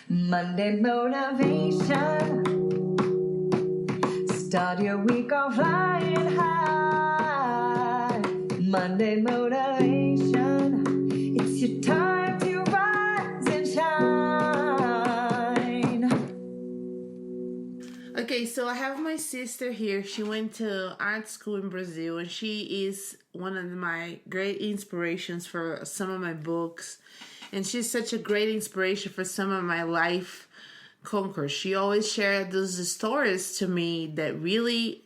Monday motivation. Start your week off flying high. Monday motivation. It's your time to rise and shine. Okay, so I have my sister here. She went to art school in Brazil, and she is one of my great inspirations for some of my books. And she's such a great inspiration for some of my life conquers. She always shared those stories to me that really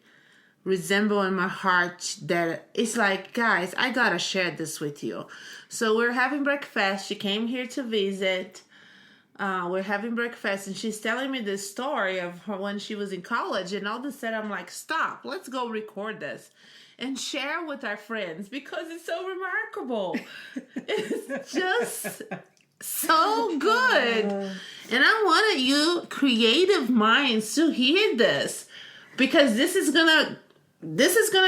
resemble in my heart, that it's like, guys, I gotta share this with you. So we're having breakfast. She came here to visit. We're having breakfast, and she's telling me this story of her when she was in college, and all of a sudden I'm like, stop, let's go record this and share with our friends because it's so remarkable. It's just so good. And I wanted you creative minds to hear this, because this is gonna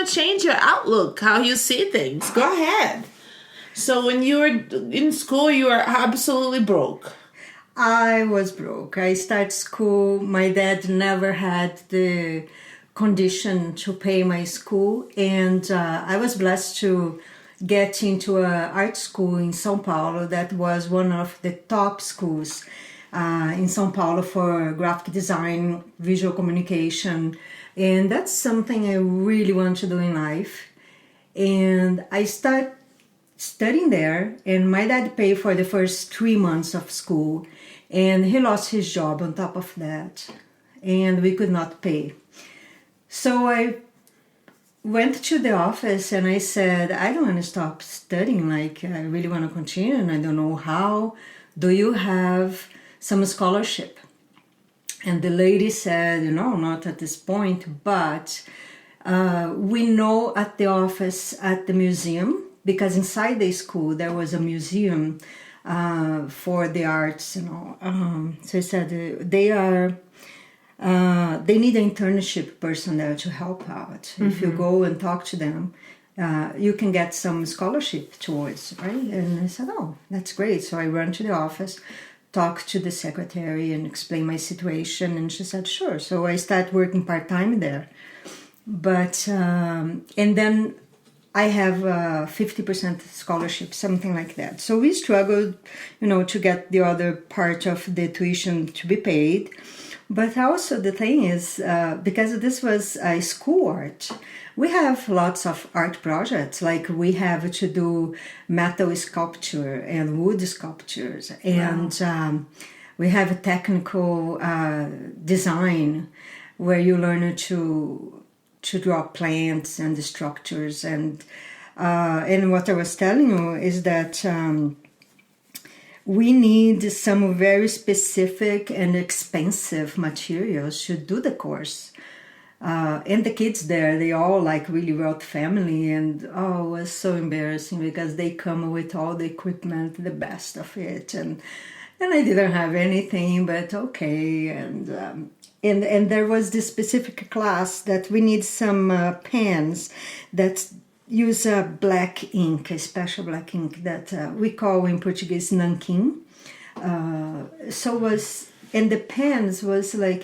change your outlook, how you see things. Go ahead. So when you were in school, you were absolutely broke. I was broke. I started school. My dad never had the condition to pay my school, and I was blessed to get into an art school in São Paulo that was one of the top schools in São Paulo for graphic design, visual communication, and that's something I really want to do in life. And I started studying there, and my dad paid for the first 3 months of school, and he lost his job on top of that, and we could not pay. So I went to the office and I said, I don't want to stop studying, like I really want to continue and I don't know how. Do you have some scholarship? And the lady said, not at this point, but we know at the office at the museum, because inside the school there was a museum for the arts, so he said they need an internship person there to help out. Mm-hmm. If you go and talk to them, you can get some scholarship towards, right? And I said, oh, that's great. So I ran to the office, talked to the secretary and explained my situation, and she said, sure. So I started working part-time there. But, and then I have a 50% scholarship, something like that. So we struggled, to get the other part of the tuition to be paid. But also the thing is, because this was a school art, we have lots of art projects. Like we have to do metal sculpture and wood sculptures. And we have a technical design where you learn to draw plants and the structures. And what I was telling you is that we need some very specific and expensive materials to do the course. And the kids there, they all like really wealthy family, and it was so embarrassing because they come with all the equipment, the best of it, and I didn't have anything, but okay. And there was this specific class that we need some pens that use a black ink, a special black ink that we call in Portuguese nanquim. And the pens was like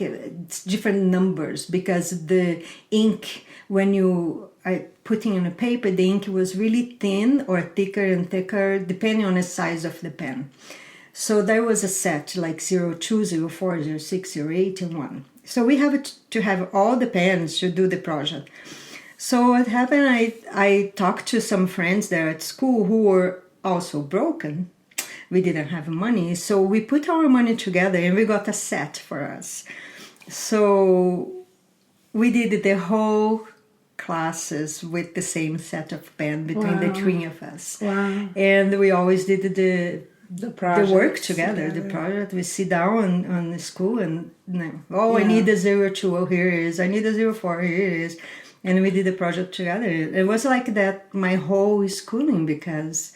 different numbers, because the ink, when you are putting in a paper, the ink was really thin or thicker and thicker, depending on the size of the pen. So there was a set like 02, 04, 06, 08, and 1. So we have to have all the pens to do the project. So what happened, I talked to some friends there at school who were also broken. We didn't have money, so we put our money together and we got a set for us. So we did the whole classes with the same set of pen between the three of us. Wow. And we always did the work together, the project. We sit down on the school and, I need a 02, oh, here it is. I need a 04, here it is. And we did the project together. It was like that my whole schooling, because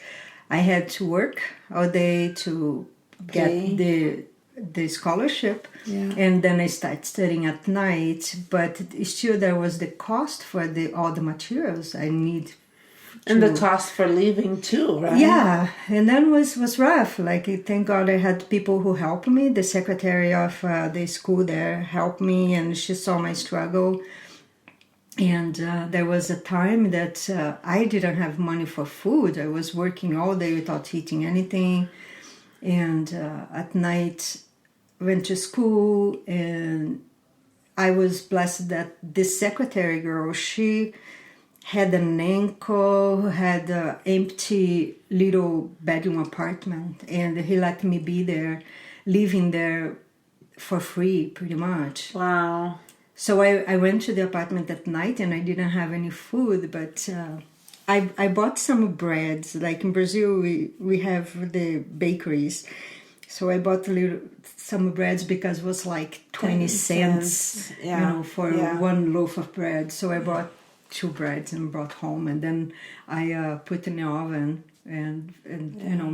I had to work all day to get the scholarship. Yeah. And then I started studying at night. But still there was the cost for all the materials I need And the cost for living too, right? Yeah, and then was rough. Like, thank God I had people who helped me. The secretary of the school there helped me, and she saw my struggle. And there was a time that I didn't have money for food. I was working all day without eating anything. And at night, went to school, and I was blessed that this secretary girl, she had an ankle, had an empty little bedroom apartment, and he let me be there, living there for free, pretty much. Wow. So I went to the apartment at night, and I didn't have any food, but I bought some breads. Like in Brazil, we have the bakeries. So I bought some breads because it was like 20 cents, for one loaf of bread. So I bought 2 breads and brought home, and then I put in the oven and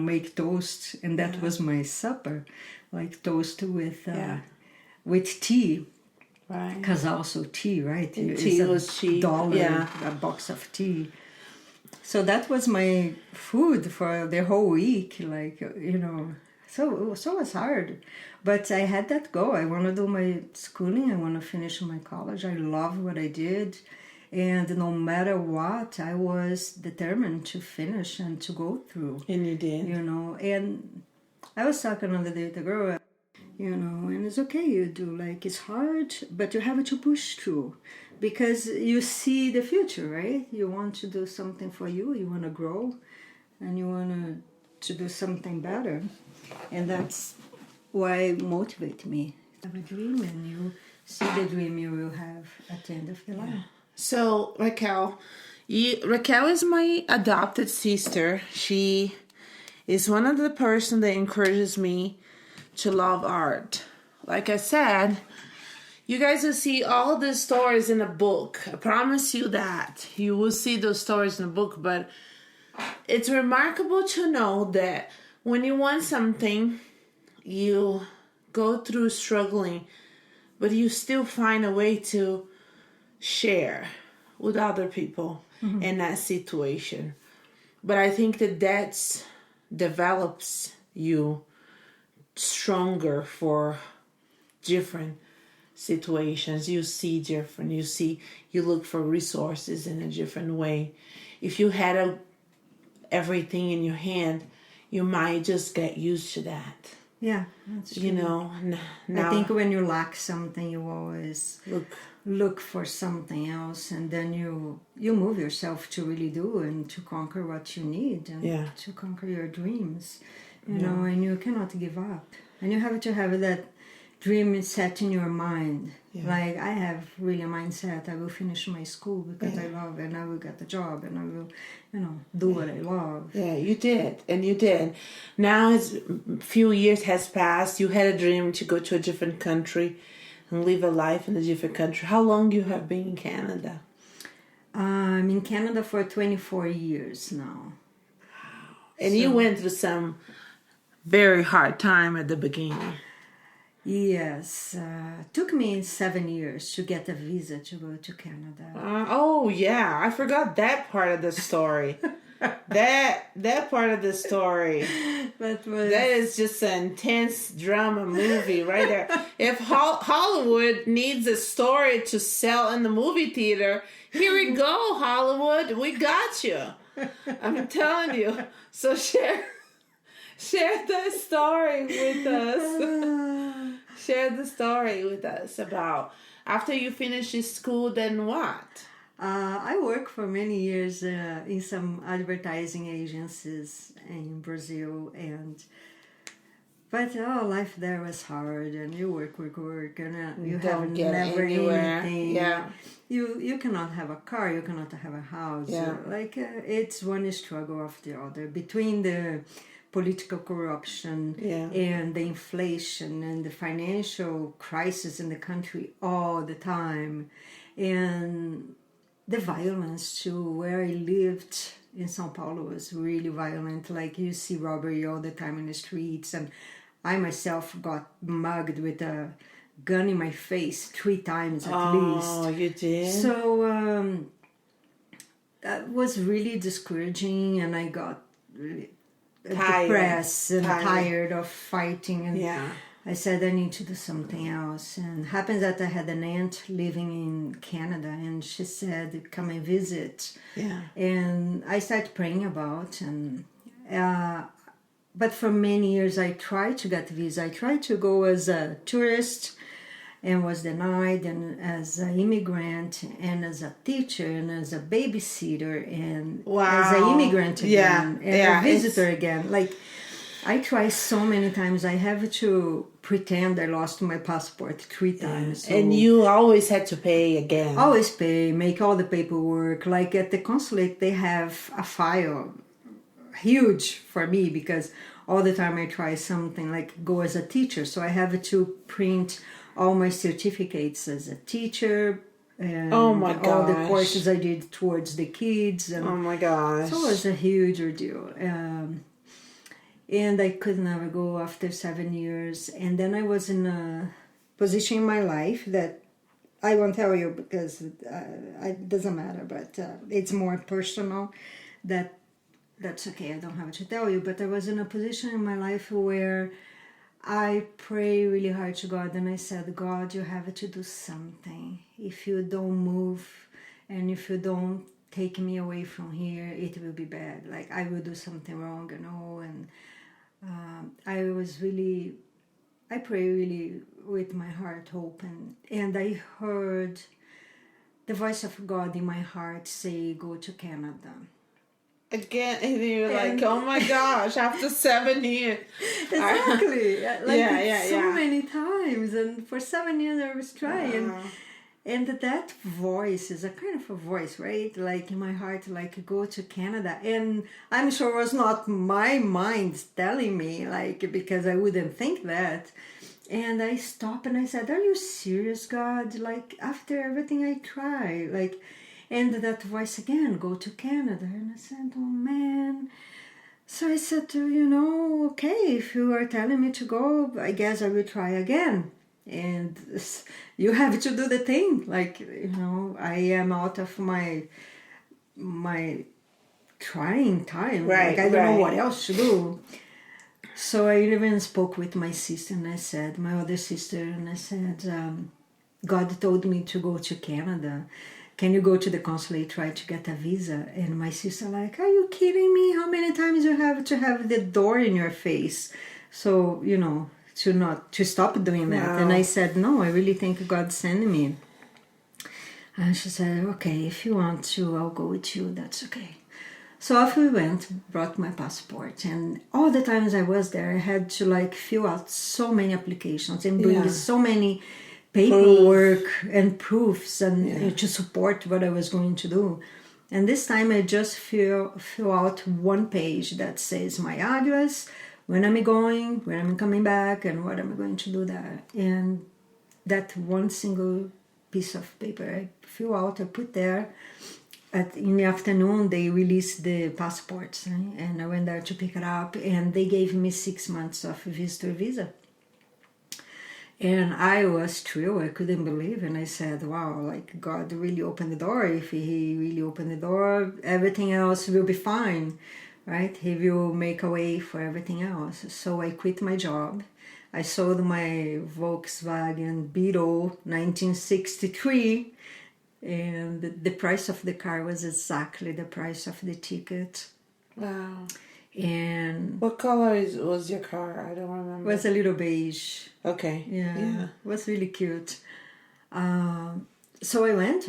make toast, and that was my supper, like toast with tea. Right. Because also tea, right? Tea was cheap. $1 a box of tea. So that was my food for the whole week, So it was hard. But I had that goal. I want to do my schooling. I want to finish my college. I love what I did. And no matter what, I was determined to finish and to go through. And you did. And I was talking the other day with a girl, and it's okay, you do, like, it's hard, but you have to push through because you see the future, right? You want to do something for you, you want to grow, and you want to do something better. And that's why motivate me. Have a dream, and you see the dream you will have at the end of your life. So, Raquel is my adopted sister. She is one of the person that encourages me to love art. Like I said, you guys will see all the stories in a book. I promise you that. You will see those stories in a book, but it's remarkable to know that when you want something, you go through struggling, but you still find a way to share with other people in that situation. But I think that develops you stronger for different situations. You see different. You look for resources in a different way. If you had everything in your hand, you might just get used to that. Yeah, that's true. Now I think when you lack something, you always look for something else, and then you move yourself to really do and to conquer what you need and to conquer your dreams. And you cannot give up. And you have to have that dream set in your mind. Yeah. Like, I have really a mindset, I will finish my school because I love it, and I will get a job, and I will, do what I love. Yeah, you did, and you did. Now, as a few years has passed, you had a dream to go to a different country and live a life in a different country. How long you have been in Canada? I'm in Canada for 24 years now. Wow. And you went through some very hard time at the beginning. Yes, took me 7 years to get a visa to go to Canada. I forgot that part of the story. that part of the story. That is just an intense drama movie right there. If Hollywood needs a story to sell in the movie theater, here we go, Hollywood. We got you. I'm telling you. So share that story with us. Share the story with us about after you finish this school, then what? I worked for many years in some advertising agencies in Brazil, but life there was hard, and you work, and you have never anything. Yeah. You cannot have a car, you cannot have a house. Yeah. It's one struggle after the other between the political corruption and the inflation and the financial crisis in the country all the time, and the violence too. Where I lived in São Paulo was really violent. Like, you see robbery all the time in the streets, and I myself got mugged with a gun in my face 3 times at least. Oh, you did? So that was really discouraging, and I got really Tired. depressed and tired of fighting. And Yeah. I said I need to do something else. And happens that I had an aunt living in Canada, and she said, "Come and visit." Yeah. And I started praying about, and but for many years I tried to get a visa. I tried to go as a tourist and was denied, and as an immigrant, and as a teacher, and as a babysitter, and as an immigrant again, and a visitor again. Like, I tried so many times. I have to pretend I lost my passport 3 times. So and you always had to pay again. always pay, make all the paperwork. Like at the consulate, they have a file huge for me, because all the time I try something, like go as a teacher. So I have to print all my certificates as a teacher, and Oh my all the gosh. courses I did towards the kids. And Oh my gosh. so it was a huge ordeal. And I could never go after 7 years. And then I was in a position in my life that I won't tell you, because it doesn't matter, but it's more personal. That's okay, I don't have to tell you. But I was in a position in my life where I pray really hard to God, and I said, "God, you have to do something. If you don't move, and if you don't take me away from here, it will be bad. Like, I will do something wrong, you know." And I pray really with my heart open, and I heard the voice of God in my heart say, "Go to Canada." Again, and you're like, oh my gosh, after 7 years. Exactly. Yeah, so yeah. many times, and for 7 years I was trying. And that voice is a kind of a voice, right? Like in my heart, like, go to Canada. And I'm sure it was not my mind telling me, like, because I wouldn't think that. And I stopped and I said, "Are you serious, God? Like, after everything I tried, like," and that voice again, "Go to Canada." And I said, "Oh man." So I said, "Okay, if you are telling me to go, I guess I will try again. And you have to do the thing. Like, I am out of my trying time. Right, like, I don't know right. what else to do." So I even spoke with my sister, and I said, my other sister, and I said, "God told me to go to Canada. Can you go to the consulate, try to get a visa?" And my sister like, "Are you kidding me? How many times you have to have the door in your face?" So, to stop doing that. Wow. And I said, "No, I really think God sent me." And she said, "Okay, if you want to, I'll go with you. That's okay." So off we went, brought my passport, and all the times I was there, I had to fill out so many applications and bring so many paperwork and proofs and to support what I was going to do. And this time I just fill out one page that says my address, when I'm going, where I'm coming back, and what I'm going to do there. And that one single piece of paper I fill out, I put there. In the afternoon, they released the passports, right? And I went there to pick it up, and they gave me 6 months of visitor visa. And I was thrilled. I couldn't believe it. And I said, wow, like, God really opened the door. If He really opened the door, everything else will be fine, right? He will make a way for everything else. So I quit my job. I sold my Volkswagen Beetle 1963. And the price of the car was exactly the price of the ticket. Wow. And what color was your car? I don't remember. It was a little beige. Okay. Yeah. It was really cute. So I went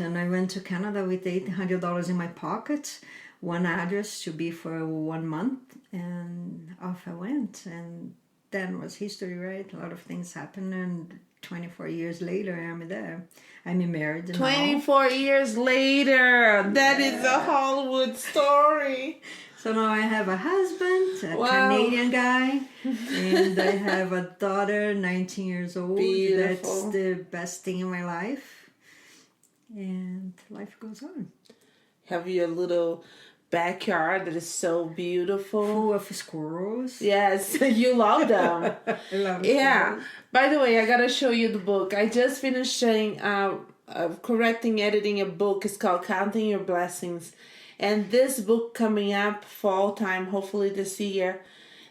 to Canada with $800 in my pocket, one address to be for 1 month, and off I went. And then was history, right? A lot of things happened, and 24 years later, I'm there. I'm married now. 24 years later. That is a Hollywood story. So now I have a husband, a Canadian guy, and I have a daughter, 19 years old. Beautiful. That's the best thing in my life. And life goes on. Have your little backyard that is so beautiful. Full of squirrels. Yes, you love them. I love Yeah. By the way, I gotta show you the book. I just finished correcting, editing a book. It's called Counting Your Blessings. And this book coming up fall time, hopefully this year,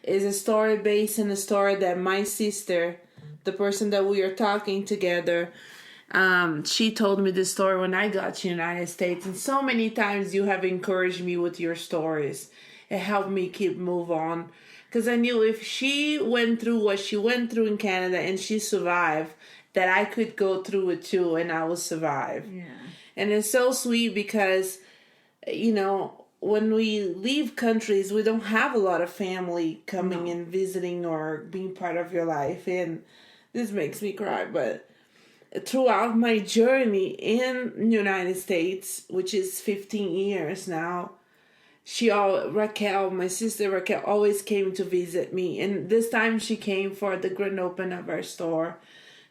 is a story based on a story that my sister, the person that we are talking together, she told me this story when I got to the United States. And so many times you have encouraged me with your stories. It helped me keep move on. Because I knew if she went through what she went through in Canada and she survived, that I could go through it too and I will survive. Yeah. And it's so sweet because, you know, when we leave countries, we don't have a lot of family coming and visiting or being part of your life. And this makes me cry. But throughout my journey in the United States, which is 15 years now, Raquel, my sister Raquel, always came to visit me. And this time she came for the grand open of our store.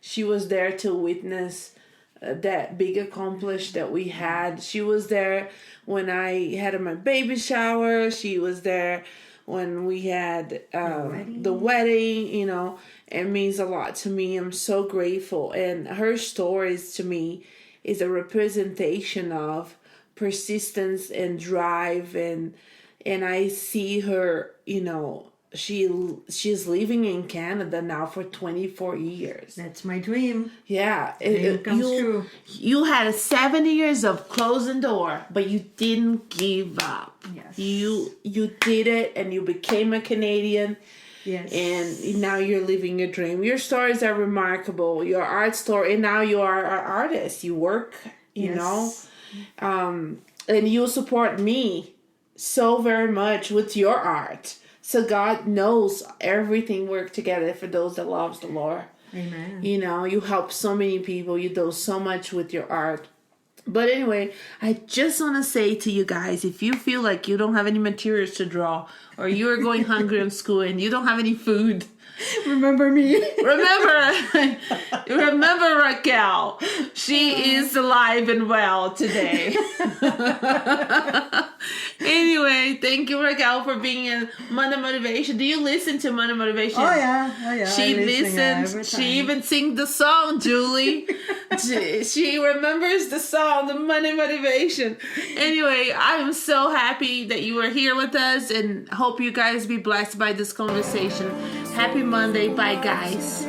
She was there to witness that big accomplish that we had. She was there when I had my baby shower. She was there when we had the wedding. You know, it means a lot to me. I'm so grateful. And her stories to me is a representation of persistence and drive. And I see her, you know, she's living in Canada now for 24 years. That's my dream. Yeah. Dream comes true. You had 7 years of closing door, but you didn't give up. Yes. You did it and you became a Canadian. Yes. And now you're living your dream. Your stories are remarkable. Your art story, and now you are an artist. You work, you know. And you support me so very much with your art. So God knows everything work together for those that loves the Lord. Amen. You know, you help so many people. You do so much with your art. But anyway, I just want to say to you guys, if you feel like you don't have any materials to draw, or you're going hungry in school and you don't have any food, remember me. Remember Raquel. She is alive and well today. Anyway, thank you, Raquel, for being in Monday Motivation. Do you listen to Monday Motivation? Oh yeah. She listens. She even sings the song, Julie. she remembers the song, the Monday Motivation. Anyway, I'm so happy that you are here with us and hope you guys be blessed by this conversation. Happy Monday. Bye, guys.